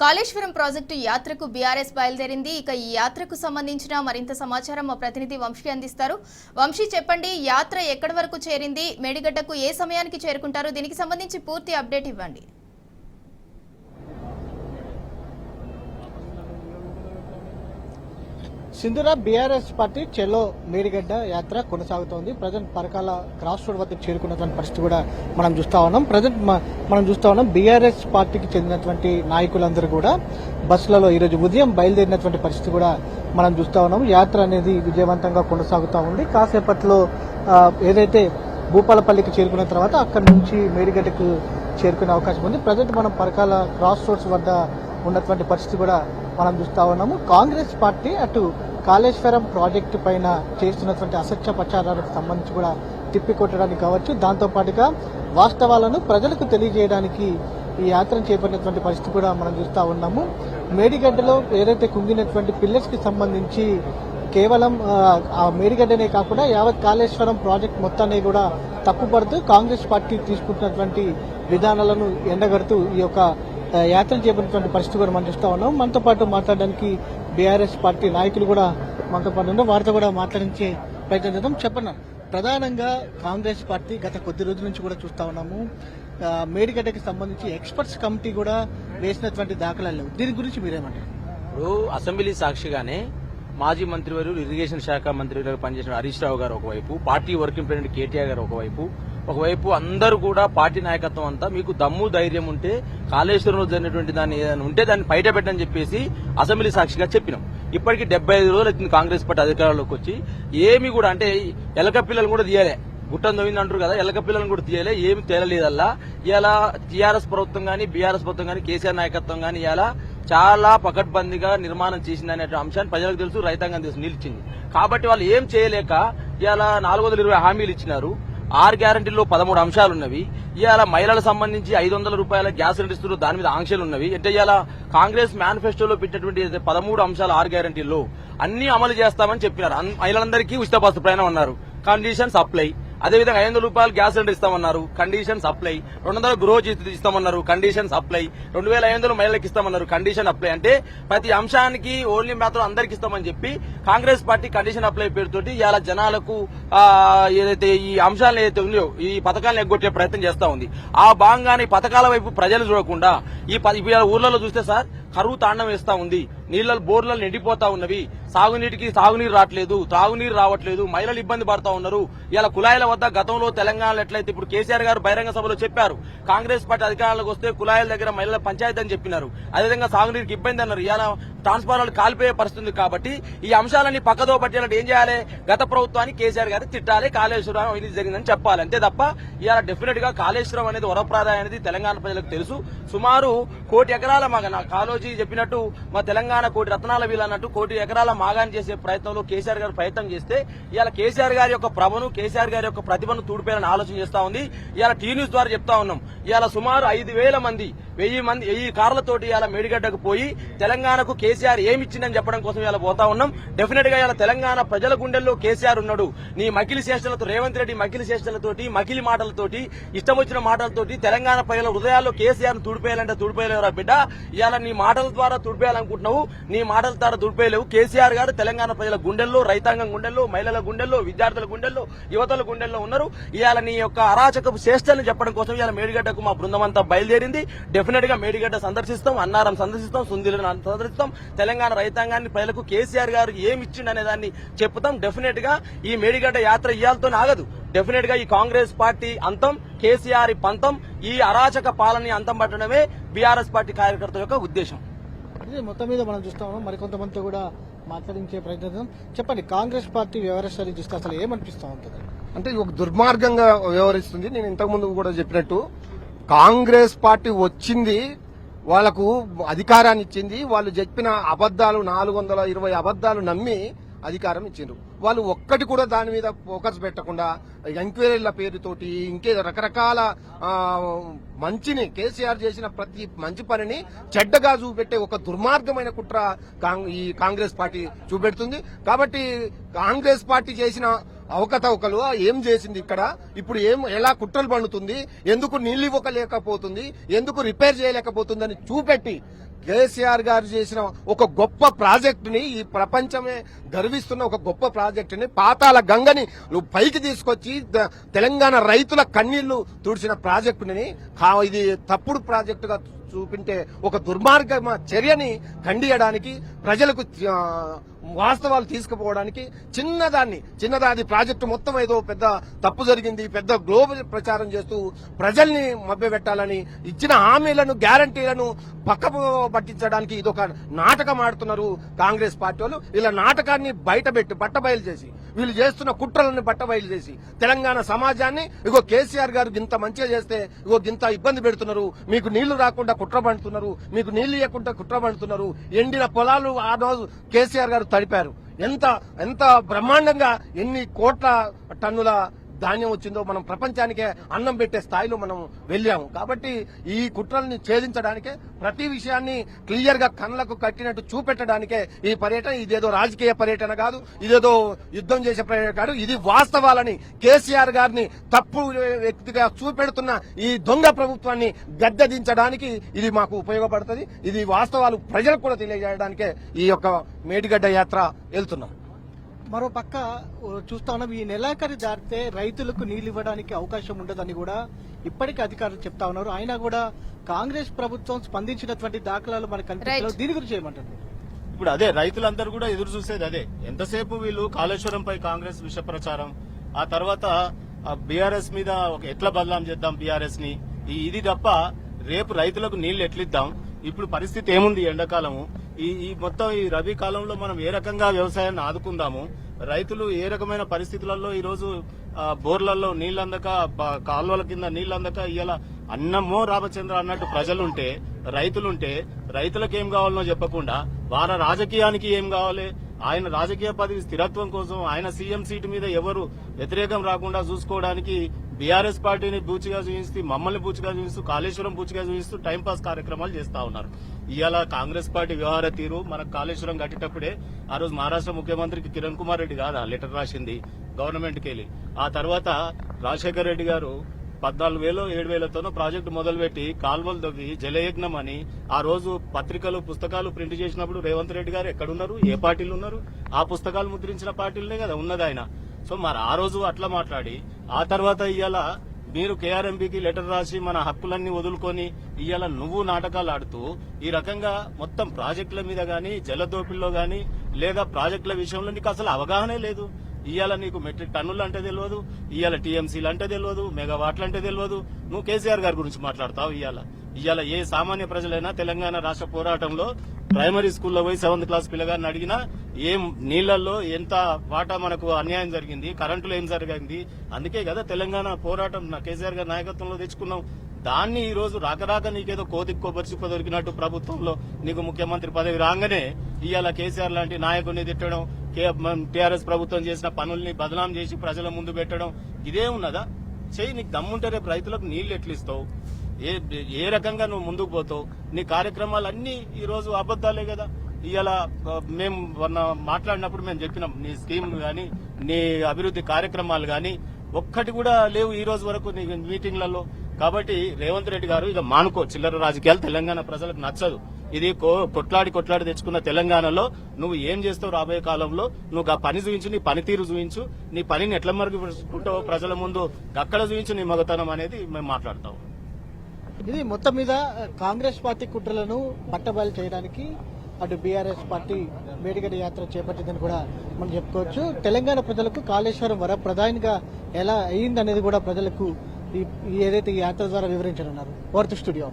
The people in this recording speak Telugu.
కాళేశ్వరం ప్రాజెక్టు యాత్రకు బీఆర్ఎస్ బయలుదేరింది. ఇక ఈ యాత్రకు సంబంధించిన మరింత సమాచారం మా ప్రతినిధి వంశీ అందిస్తారు. వంశీ, చెప్పండి, యాత్ర ఎక్కడి వరకు చేరింది? మేడిగడ్డకు ఏ సమయానికి చేరుకుంటారు? దీనికి సంబంధించి పూర్తి అప్డేట్ ఇవ్వండి. సింధురా, బీఆర్ఎస్ పార్టీ చెల్లో మేడిగడ్డ యాత్ర కొనసాగుతోంది. ప్రజెంట్ పరకాల క్రాస్ రోడ్ వద్దకు చేరుకున్నటువంటి పరిస్థితి కూడా మనం చూస్తా ఉన్నాం. ప్రజెంట్ మనం చూస్తా ఉన్నాం బీఆర్ఎస్ పార్టీకి చెందినటువంటి నాయకులందరూ కూడా బస్సులలో ఈరోజు ఉదయం బయలుదేరినటువంటి పరిస్థితి కూడా మనం చూస్తా ఉన్నాం. యాత్ర అనేది విజయవంతంగా కొనసాగుతూ ఉంది. కాసేపట్లో ఏదైతే భూపాలపల్లికి చేరుకున్న తర్వాత అక్కడి నుంచి మేడిగడ్డకు చేరుకునే అవకాశం ఉంది. ప్రజెంట్ మనం పరకాల క్రాస్ రోడ్స్ వద్ద ఉన్నటువంటి పరిస్థితి కూడా మనం చూస్తా ఉన్నాము. కాంగ్రెస్ పార్టీ అటు కాళేశ్వరం ప్రాజెక్టు పైన చేస్తున్నటువంటి అసత్య ప్రచారాలకు సంబంధించి కూడా తిప్పికొట్టడానికి కావచ్చు, దాంతోపాటుగా వాస్తవాలను ప్రజలకు తెలియజేయడానికి ఈ యాత్రను చేపట్టినటువంటి పరిస్థితి కూడా మనం చూస్తా ఉన్నాము. మేడిగడ్డలో ఏదైతే కుంగినటువంటి పిల్లర్స్ కి సంబంధించి కేవలం ఆ మేడిగడ్డనే కాకుండా యావత్ కాళేశ్వరం ప్రాజెక్ట్ మొత్తాన్ని కూడా తప్పుపడుతూ కాంగ్రెస్ పార్టీ తీసుకుంటున్నటువంటి విధానాలను ఎండగడుతూ ఈ యొక్క యాత్ర చేపట్టినటువంటి పరిస్థితి కూడా మనం చూస్తా ఉన్నాం. మనతో పాటు మాట్లాడడానికి బీఆర్ఎస్ పార్టీ నాయకులు కూడా మనతో పాటు ఉన్నారు. వారితో కూడా మాట్లాడించే ప్రయత్నం చేద్దాం. చెప్పండి, ప్రధానంగా కాంగ్రెస్ పార్టీ గత కొద్ది రోజుల నుంచి కూడా చూస్తా ఉన్నాము, మేడిగడ్డకి సంబంధించి ఎక్స్పర్ట్స్ కమిటీ కూడా వేసినటువంటి దాఖలాలు లేవు. దీని గురించి మీరేమంటారు? ఇప్పుడు అసెంబ్లీ సాక్షిగానే మాజీ మంత్రివర్యులు ఇరిగేషన్ శాఖ మంత్రిగా పనిచేసిన హరీష్ రావు గారు ఒకవైపు, పార్టీ వర్కింగ్ ప్రెసిడెంట్ కేటీఆర్ గారు ఒకవైపు అందరూ కూడా పార్టీ నాయకత్వం అంతా మీకు దమ్ము ధైర్యం ఉంటే కాళేశ్వరంలో జరిగినటువంటి దాన్ని ఏదైనా ఉంటే దాన్ని బయట పెట్టని చెప్పేసి అసెంబ్లీ సాక్షిగా చెప్పినాం. ఇప్పటికీ 75 రోజులు వచ్చింది కాంగ్రెస్ పార్టీ అధికారంలోకి వచ్చి. ఏమి కూడా అంటే ఎలక పిల్లలు కూడా తీయలే, గుట్టం తవ్వింది అంటారు కదా, ఎలక పిల్లలను కూడా తీయలే, ఏమి తేలలేదల్లా. ఇలా టీఆర్ఎస్ ప్రభుత్వం గానీ బీఆర్ఎస్ ప్రభుత్వం గానీ కేసీఆర్ నాయకత్వం గానీ ఇలా చాలా పకడ్బందీగా నిర్మాణం చేసిందనే అంశాన్ని ప్రజలకు తెలుసు, రైతాంగం తెలుసు, నిలిచింది. కాబట్టి వాళ్ళు ఏం చేయలేక ఇలా 420 హామీలు ఇచ్చినారు. 6 గ్యారంటీల్లో 13 అంశాలున్నవి. ఇవాళ మహిళలకు సంబంధించి 500 రూపాయల గ్యాస్ సిలిండర్ ఇస్తున్నారు, దాని మీద ఆంక్షలు ఉన్నవి. అంటే ఇవాళ కాంగ్రెస్ మేనిఫెస్టోలో పెట్టినటువంటి 13 అంశాలు 6 గ్యారంటీల్లో అన్ని అమలు చేస్తామని చెప్పినారు. మహిళలందరికీ ఉచిత బస్సు ప్రయాణం అన్నారు, కండిషన్స్ అప్లై. అదేవిధంగా 500 రూపాయలు గ్యాస్ సిలిండర్ ఇస్తామన్నారు, కండిషన్స్ అప్లై. 200 గృహ ఇస్తామన్నారు, కండిషన్స్ అప్లై. 2500 మహిళలకు ఇస్తామన్నారు, కండిషన్ అప్లై. అంటే ప్రతి అంశానికి ఓన్లీ మాత్రం అందరికి ఇస్తామని చెప్పి కాంగ్రెస్ పార్టీ కండిషన్ అప్లై పేరుతోటి ఇలా జనాలకు ఏదైతే ఈ అంశాలను ఏదైతే ఉన్నాయో ఈ పథకాలను ఎగ్గొట్టే ప్రయత్నం చేస్తా ఉంది. ఆ భాగంగానే ఈ పథకాల వైపు ప్రజలు చూడకుండా ఈ ఊర్లలో చూస్తే సార్ కరువు తాండం వేస్తా ఉంది, బోర్లలో నిండిపోతా ఉన్నవి, సాగునీరు రావట్లేదు, త్రాగునీరు రావట్లేదు, మహిళలు ఇబ్బంది పడతా ఉన్నారు. ఇలా కుళాయిల వద్ద గతంలో తెలంగాణలో ఎట్లయితే ఇప్పుడు కేసీఆర్ గారు బహిరంగ సభలో చెప్పారు, కాంగ్రెస్ పార్టీ అధికారంలోకి వస్తే కుళాయిల దగ్గర మహిళల పంచాయతీ అని చెప్పినారు. అదేవిధంగా సాగునీరుకి ఇబ్బంది అన్నారు. ఇలా ట్రాన్స్ఫార్మర్లు కాలిపోయే పరిస్థితి. కాబట్టి ఈ అంశాలన్నీ పక్కదో పట్టేలా ఏం చేయాలి? గత ప్రభుత్వాన్ని కేసీఆర్ గారు తిట్టాలి, కాళేశ్వరం ఇది జరిగిందని చెప్పాలి. అంతే తప్ప ఇలా డెఫినెట్ గా కాళేశ్వరం అనేది వరప్రాదాయం అనేది తెలంగాణ ప్రజలకు తెలుసు. సుమారు 1 కోటి ఎకరాల కాళోజీ చెప్పినట్టు మా తెలంగాణ 1 కోటి రత్నాల వీలు అన్నట్టు 1 కోటి ఎకరాల మాగాన్ని చేసే ప్రయత్నంలో కేసీఆర్ గారు ప్రయత్నం చేస్తే ఇవాళ కేసీఆర్ గారి యొక్క ప్రభను, కేసీఆర్ గారి యొక్క ప్రతిభను తూడిపేయాలని ఆలోచన చేస్తా ఉంది. ఇవాళ టీ న్యూస్ ద్వారా చెప్తా ఉన్నాం, ఇవాళ సుమారు 5000 మంది 1000 కార్లతోటి ఇవాళ మేడిగడ్డకు పోయి తెలంగాణకు కేసీఆర్ ఏమిచ్చిందని చెప్పడం కోసం ఇవాళ పోతా ఉన్నాం. డెఫినెట్ గా ఇవాళ తెలంగాణ ప్రజల గుండెల్లో కేసీఆర్ ఉన్నాడు. నీ మకిలి చేష్టలతో, రేవంత్ రెడ్డి మకిలి చేష్టలతోటి, మకిలి మాటలతోటి, ఇష్టం వచ్చిన మాటలతోటి తెలంగాణ ప్రజల హృదయాల్లో కేసీఆర్ తుడిపేయాలంటే తుడిపేయలేవురా బిడ్డ. ఇవాళ నీ మాటల ద్వారా తుడిపేయాలనుకుంటున్నావు, నీ మాటల ద్వారా తుడిపేయలేవు. కేసీఆర్ గారు తెలంగాణ ప్రజల గుండెల్లో, రైతాంగం గుండెల్లో, మహిళల గుండెల్లో, విద్యార్థుల గుండెల్లో, యువతల గుండెల్లో ఉన్నారు. ఇవాళ నీ యొక్క అరాచకపు చేష్టల్ని చెప్పడం కోసం ఇవాళ మేడిగడ్డకు మా బృందం అంతా బయలుదేరింది. డెఫినెట్ గా మేడిగడ్డ సందర్శిస్తాం, అన్నారం సందర్శిస్తాం, సుందిలను సందర్శిస్తాం. తెలంగాణ రైతాంగాన్ని ప్రజలకు కేసీఆర్ గారు ఏమి ఇచ్చిండనే దాన్ని చెప్తాం. డెఫినెట్ గా ఈ మేడిగడ్డ యాత్ర ఇయ్యాలతో ఆగదు. డెఫినెట్ గా ఈ కాంగ్రెస్ పార్టీ అంతం, కేసీఆర్ పంతం, ఈ అరాచక పాలనని అంతం పట్టడమే బీఆర్ఎస్ పార్టీ కార్యకర్తల యొక్క ఉద్దేశం. మొత్తం మీద మనం చూస్తాము, మరికొంతమందితో కూడా మాట్లాడించే ప్రయత్నం. చెప్పండి, కాంగ్రెస్ పార్టీ వ్యవహారాలు చూస్తే అసలు ఏమనిపిస్తా ఉంటుంది? అంటే ఒక దుర్మార్గంగా వ్యవహరిస్తుంది. నేను ఇంతకుముందు కూడా చెప్పినట్టు కాంగ్రెస్ పార్టీ వచ్చింది, వాళ్లకు అధికారాన్ని ఇచ్చింది, వాళ్ళు చెప్పిన అబద్దాలు 420 అబద్దాలు నమ్మి అధికారం ఇచ్చిండ్రు. వాళ్ళు ఒక్కటి కూడా దాని మీద ఫోకస్ పెట్టకుండా ఎంక్వైరీల పేరుతోటి ఇంకే రకరకాల మంచిని కేసీఆర్ చేసిన ప్రతి మంచి పనిని చెడ్డగా చూపెట్టే ఒక దుర్మార్గమైన కుట్ర ఈ కాంగ్రెస్ పార్టీ చూపెడుతుంది. కాబట్టి కాంగ్రెస్ పార్టీ చేసిన అవకతవకలు ఏం చేసింది ఇక్కడ, ఇప్పుడు ఎలా కుట్రలు పండుతుంది, ఎందుకు నీళ్లు ఇవ్వలేకపోతుంది, ఎందుకు రిపేర్ చేయలేకపోతుందని చూపెట్టి కేసీఆర్ గారు చేసిన ఒక గొప్ప ప్రాజెక్టుని, ఈ ప్రపంచమే గర్విస్తున్న ఒక గొప్ప ప్రాజెక్టుని, పాతాల గంగని పైకి తీసుకొచ్చి తెలంగాణ రైతుల కన్నీళ్లు తుడిచిన ప్రాజెక్టుని ఇది తప్పుడు ప్రాజెక్టుగా చూపింటే ఒక దుర్మార్గ చర్యని ఖండియడానికి, ప్రజలకు వాస్తవాలు తీసుకుపోవడానికి చిన్నదాది ప్రాజెక్టు మొత్తం ఏదో పెద్ద తప్పు జరిగింది, పెద్ద గ్లోబల్ ప్రచారం చేస్తూ ప్రజల్ని మభ్యపెట్టాలని, ఇచ్చిన హామీలను గ్యారంటీలను పక్కపు పట్టించడానికి ఇదొక నాటకం ఆడుతున్నారు కాంగ్రెస్ పార్టీ వాళ్ళు. ఇలా నాటకాన్ని బట్టబయలు చేసి, వీళ్ళు చేస్తున్న కుట్రలను బట్టబయలు చేసి తెలంగాణ సమాజాన్ని ఇగో కేసీఆర్ గారు ఇంత మంచిగా చేస్తే ఇగో ఇంత ఇబ్బంది పెడుతున్నారు, మీకు నీళ్లు రాకుండా కుట్ర పండుతున్నారు, మీకు నీళ్లు ఇవ్వకుండా కుట్ర పండుతున్నారు, ఎండిన పొలాలు ఆ రోజు కేసీఆర్ గారు తడిపారు. ఎంత బ్రహ్మాండంగా ఎన్ని కోట్ల టన్నుల ధాన్యం వచ్చిందో మనం ప్రపంచానికే అన్నం పెట్టే స్థాయిలో మనం వెళ్ళాము. కాబట్టి ఈ కుట్రల్ని ఛేదించడానికే, ప్రతి విషయాన్ని క్లియర్ గా కళ్ళకు కట్టినట్టు చూపెట్టడానికే ఈ పర్యటన. ఇదేదో రాజకీయ పర్యటన కాదు, ఇదేదో యుద్ధం చేసే పర్యటన కాదు. ఇది వాస్తవాలని కేసీఆర్ గారిని తప్పు వ్యక్తిగా చూపెడుతున్న ఈ దొంగ ప్రభుత్వాన్ని గద్దెదించడానికి ఇది మాకు ఉపయోగపడుతుంది. ఇది వాస్తవాలు ప్రజలకు కూడా తెలియజేయడానికే ఈ యొక్క మేడిగడ్డ యాత్ర వెళ్తున్నాం. మరో పక్క చూస్తా ఉన్నాం, ఈ నెలాఖరు దాటితే రైతులకు నీళ్లు ఇవ్వడానికి అవకాశం ఉండదని కూడా ఇప్పటికీ అధికారులు చెప్తా ఉన్నారు. అయినా కూడా కాంగ్రెస్ ప్రభుత్వం స్పందించినటువంటి దాఖలాలు మనకు కనిపించలేదు. దీని గురించి ఏమంటారు? ఇప్పుడు అదే రైతులందరూ కూడా ఎదురు చూసేది అదే. ఎంతసేపు వీళ్ళు కాళేశ్వరంపై కాంగ్రెస్ విష ప్రచారం, ఆ తర్వాత బీఆర్ఎస్ మీద ఒక ఎట్లా బదలాం చేద్దాం బీఆర్ఎస్ ని, ఇది తప్ప రేపు రైతులకు నీళ్లు ఎట్లిద్దాం. ఇప్పుడు పరిస్థితి ఏముంది, ఎండాకాలము, ఈ మొత్తం ఈ రబీ కాలంలో మనం ఏ రకంగా వ్యవసాయాన్ని ఆదుకుందాము, రైతులు ఏ రకమైన పరిస్థితులలో ఈ రోజు బోర్లలో నీళ్లందక, కాలువల కింద నీళ్లందక ఇవాళ అన్నమో రామచంద్ర అన్నట్టు ప్రజలుంటే, రైతులుంటే రైతులకు ఏం కావాలనో చెప్పకుండా వారి రాజకీయానికి ఏం కావాలి, ఆయన రాజకీయ పదవి స్థిరత్వం కోసం ఆయన సీఎం సీటు మీద ఎవరు వ్యతిరేకం రాకుండా చూసుకోవడానికి బీఆర్ఎస్ పార్టీని బూచిగా చూపిస్తూ, మమ్మల్ని బూచిగా చూపిస్తూ, కాళేశ్వరం బూచిగా చూపిస్తూ టైంపాస్ కార్యక్రమాలు చేస్తా ఉన్నారు. ఇవాళ కాంగ్రెస్ పార్టీ వ్యవహార తీరు, మనకు కాళేశ్వరం కట్టేటప్పుడే ఆ రోజు మహారాష్ట్ర ముఖ్యమంత్రికి కిరణ్ కుమార్ రెడ్డి కాదా లెటర్ రాసింది గవర్నమెంట్కి వెళ్ళి. ఆ తర్వాత రాజశేఖర రెడ్డి గారు 14,000 7,000తోనో ప్రాజెక్టు మొదలుపెట్టి కాల్వలు తవ్వి జలయజ్ఞం అని ఆ రోజు పత్రికలు పుస్తకాలు ప్రింట్ చేసినప్పుడు రేవంత్ రెడ్డి గారు ఎక్కడున్నారు, ఏ పార్టీలు ఉన్నారు? ఆ పుస్తకాలు ముద్రించిన పార్టీలనే కదా ఉన్నది ఆయన. సో మరి ఆ రోజు అట్లా మాట్లాడి, ఆ తర్వాత ఇవాళ మీరు కేఆర్ఎంపీకి లెటర్ రాసి మన హక్కులన్నీ వదులుకొని ఇవాళ నువ్వు నాటకాలు ఆడుతూ ఈ రకంగా మొత్తం ప్రాజెక్టుల మీద గానీ, జలదోపిల్లో గానీ, లేదా ప్రాజెక్టుల విషయంలో నీకు అసలు అవగాహనే లేదు. ఇవాళ నీకు మెట్రిక్ టన్నులు అంటే తెలియదు, ఇవాళ టీఎంసీలు అంటే తెలియదు, మెగావాట్లు అంటే తెలియదు. నువ్వు కేసీఆర్ గారి గురించి మాట్లాడతావు. ఇవాళ ఏ సామాన్య ప్రజలైనా తెలంగాణ రాష్ట్ర పోరాటంలో ప్రైమరీ స్కూల్లో పోయి 7th క్లాస్ పిల్లగారిని అడిగినా ఏం నీళ్లలో ఎంత వాటా మనకు అన్యాయం జరిగింది, కరెంటులో ఏం జరిగింది, అందుకే కదా తెలంగాణ పోరాటం కేసీఆర్ గారి నాయకత్వంలో తెచ్చుకున్నాం. దాన్ని ఈ రోజు రాక నీకేదో కోతికి కొబ్బరి చిప్ప దొరికినట్టు ప్రభుత్వంలో నీకు ముఖ్యమంత్రి పదవి రాగానే ఇవాళ కేసీఆర్ లాంటి నాయకుడిని తిట్టడం, టీఆర్ఎస్ ప్రభుత్వం చేసిన పనుల్ని బదనాం చేసి ప్రజల ముందు పెట్టడం, ఇదే ఉన్నదా? చెయ్యి, నీకు దమ్ముంటే రేపు రైతులకు నీళ్లు ఎట్లిస్తావు, ఏ రకంగా నువ్వు ముందుకు పోతావు? నీ కార్యక్రమాలన్నీ ఈ రోజు అబద్దాలే కదా. ఇవాళ మేము మాట్లాడినప్పుడు మేము చెప్పినాం, నీ స్కీమ్ గానీ, నీ అభివృద్ధి కార్యక్రమాలు గానీ ఒక్కటి కూడా లేవు ఈ రోజు వరకు నీ మీటింగ్లలో. కాబట్టి రేవంత్ రెడ్డి గారు ఇక మానుకో చిల్లర రాజకీయాలు, తెలంగాణ ప్రజలకు నచ్చదు. ఇది కొట్లాడి తెచ్చుకున్న తెలంగాణలో నువ్వు ఏం చేస్తావు రాబోయే కాలంలో, నువ్వు ఆ పని చూపించు, నీ పనితీరు చూపించు, నీ పనిని ఎట్లా మరుగుకుంటావో ప్రజల ముందు అక్కడ చూపించు నీ మగతనం అనేది మేము మాట్లాడతాం. ఇది మొత్తం మీద కాంగ్రెస్ పార్టీ కుట్రలను పట్టబయలు చేయడానికి అటు బీఆర్ఎస్ పార్టీ మేడిగడ్డ యాత్ర చేపట్టిందని కూడా మనం చెప్పుకోవచ్చు. తెలంగాణ ప్రజలకు కాళేశ్వరం వరప్రధానిగా ఎలా అయిందనేది కూడా ప్రజలకు ఏదైతే ఈ యాత్ర ద్వారా వివరించనున్నారు. వార్త స్టూడియో.